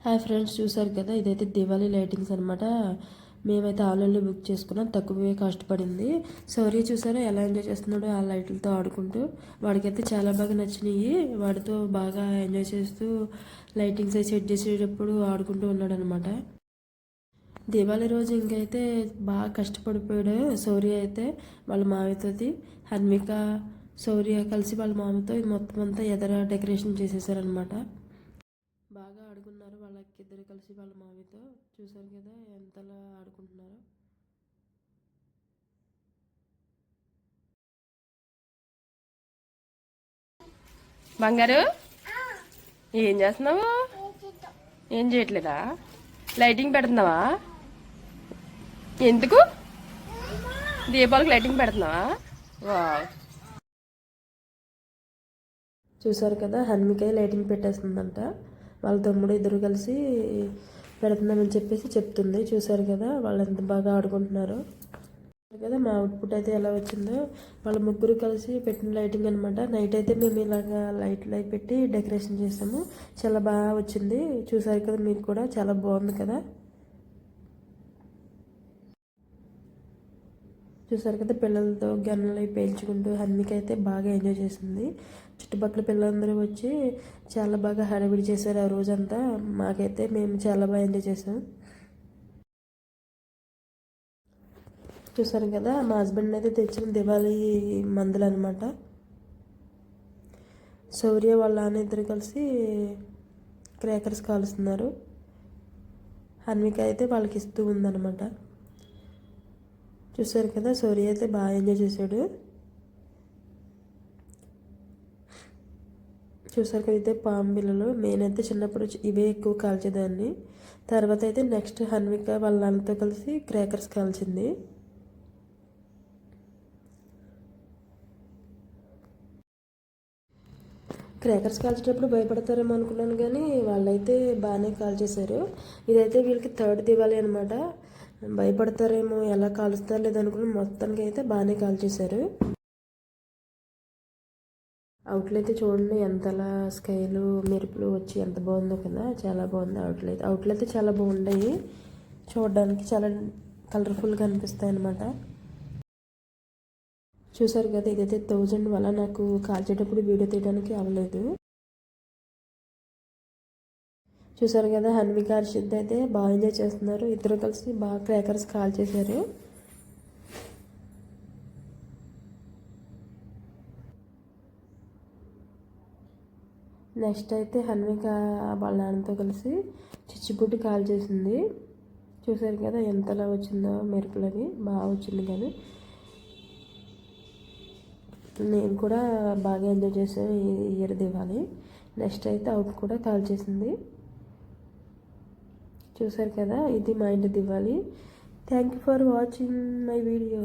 Hi friends, చూసారు కదా, ఇదైతే దివాళీ లైటింగ్స్ అనమాట. మేమైతే ఆన్లైన్లో బుక్ చేసుకున్నాం, తక్కువే కాస్ట్ పడింది. సౌర్య చూసారా ఎలా ఎంజాయ్ చేస్తున్నాడో ఆ లైట్లతో ఆడుకుంటూ. వాడికైతే చాలా బాగా నచ్చినాయి. వాడితో బాగా ఎంజాయ్ చేస్తూ లైటింగ్స్ అయి సెట్ చేసేటప్పుడు ఆడుకుంటూ ఉన్నాడు అనమాట. దీపావళి రోజు ఇంకైతే బాగా కష్టపడిపోయాడు శౌర్య అయితే. వాళ్ళ మామయ్యతోటి హన్విక, శౌర్య కలిసి వాళ్ళ మామతో మొత్తం అంతా ఎదర డెకరేషన్ చేసేసారనమాట. బాగా ఆడుకున్నారు వాళ్ళకి ఇద్దరు కలిసి వాళ్ళ మామితో. చూసారు కదా ఎంతలా ఆడుకుంటున్నారో. బంగారు, ఏం చేస్తున్నావు? ఏం చేయట్లేదా? లైటింగ్ పెడుతున్నావా? ఎందుకు? దీపావళికి లైటింగ్ పెడుతున్నావా? వా, చూసారు కదా, హన్మికై లైటింగ్ పెట్టేస్తుందంట. వాళ్ళ తమ్ముడు ఇద్దరు కలిసి పెడుతున్నామని చెప్పేసి చెప్తుంది. చూసారు కదా వాళ్ళు ఎంత బాగా ఆడుకుంటున్నారో కదా. మా అవుట్పుట్ అయితే ఎలా వచ్చిందో. వాళ్ళ ముగ్గురు కలిసి పెట్టిన లైటింగ్ అనమాట. నైట్ అయితే మేము ఇలాగా లైట్లు అయి పెట్టి డెకరేషన్ చేసాము. చాలా బాగా వచ్చింది. చూసారు కదా, మీకు కూడా చాలా బాగుంది కదా. చూసారు కదా, పిల్లలతో గన్నలు పేల్చుకుంటూ హన్మిక అయితే బాగా ఎంజాయ్ చేసింది. చుట్టుపక్కల పిల్లలందరూ వచ్చి చాలా బాగా హడావిడి చేశారు ఆ రోజంతా. మాకైతే మేము చాలా బాగా ఎంజాయ్ చేసాం. చూసారు కదా, మా హస్బెండ్ అయితే తెచ్చిన దివాళీ మందులు అనమాట. శౌర్య వాళ్ళ నాన్న ఇద్దరు కలిసి క్రాకర్స్ కాలుస్తున్నారు. హన్విక అయితే వాళ్ళకి ఇస్తూ ఉందన్నమాట. చూసారు కదా, శౌర్య అయితే బాగా ఎంజాయ్ చేశాడు. చూసారు కదా, అయితే పాము బిళ్ళలు. నేనైతే చిన్నప్పుడు ఇవే ఎక్కువ కాల్చేదాన్ని. తర్వాత అయితే నెక్స్ట్ హన్విక వాళ్ళ నాన్నతో కలిసి క్రాకర్స్ కాల్చింది. క్రాకర్స్ కాల్చేటప్పుడు భయపడతారేమో అనుకున్నాను, కానీ వాళ్ళైతే బాగానే కాల్చేశారు. ఇదైతే వీళ్ళకి థర్డ్ దివాళీ అనమాట. భయపడతారేమో, ఎలా కాలుస్తారు లేదనుకుని మొత్తానికి అయితే బాగానే కాల్చేశారు. అవుట్లు అయితే చూడండి ఎంతలా స్కైలు మెరుపులు వచ్చి ఎంత బాగుందో కదా. చాలా బాగుంది అవుట్లు అయితే చాలా బాగున్నాయి. చూడడానికి చాలా కలర్ఫుల్గా అనిపిస్తాయి అన్నమాట. చూసారు కదా, ఇదైతే 1000 వల్ల నాకు కాల్చేటప్పుడు వీడియో తీయడానికి అవ్వలేదు. చూసారు కదా, హన్విక హర్షిత్ అయితే బాగా ఎంజాయ్ చేస్తున్నారు. ఇద్దరు కలిసి బాగా క్రాకర్స్ కాల్ చేశారు. నెక్స్ట్ అయితే హన్విక వాళ్ళ నాన్నతో కలిసి చిచ్చుబుడ్డి కాల్ చేసింది. చూసారు కదా ఎంతలా వచ్చిందో మెరుపులని. బాగా వచ్చింది కానీ నేను కూడా బాగా ఎంజాయ్ చేశాను ఈ ఇయర్ దివాళీ. నెక్స్ట్ అయితే అవుట్ కూడా కాల్ చేసింది. చూసారు కదా, ఇది మా ఇంటి Diwali. Thank you for watching my video.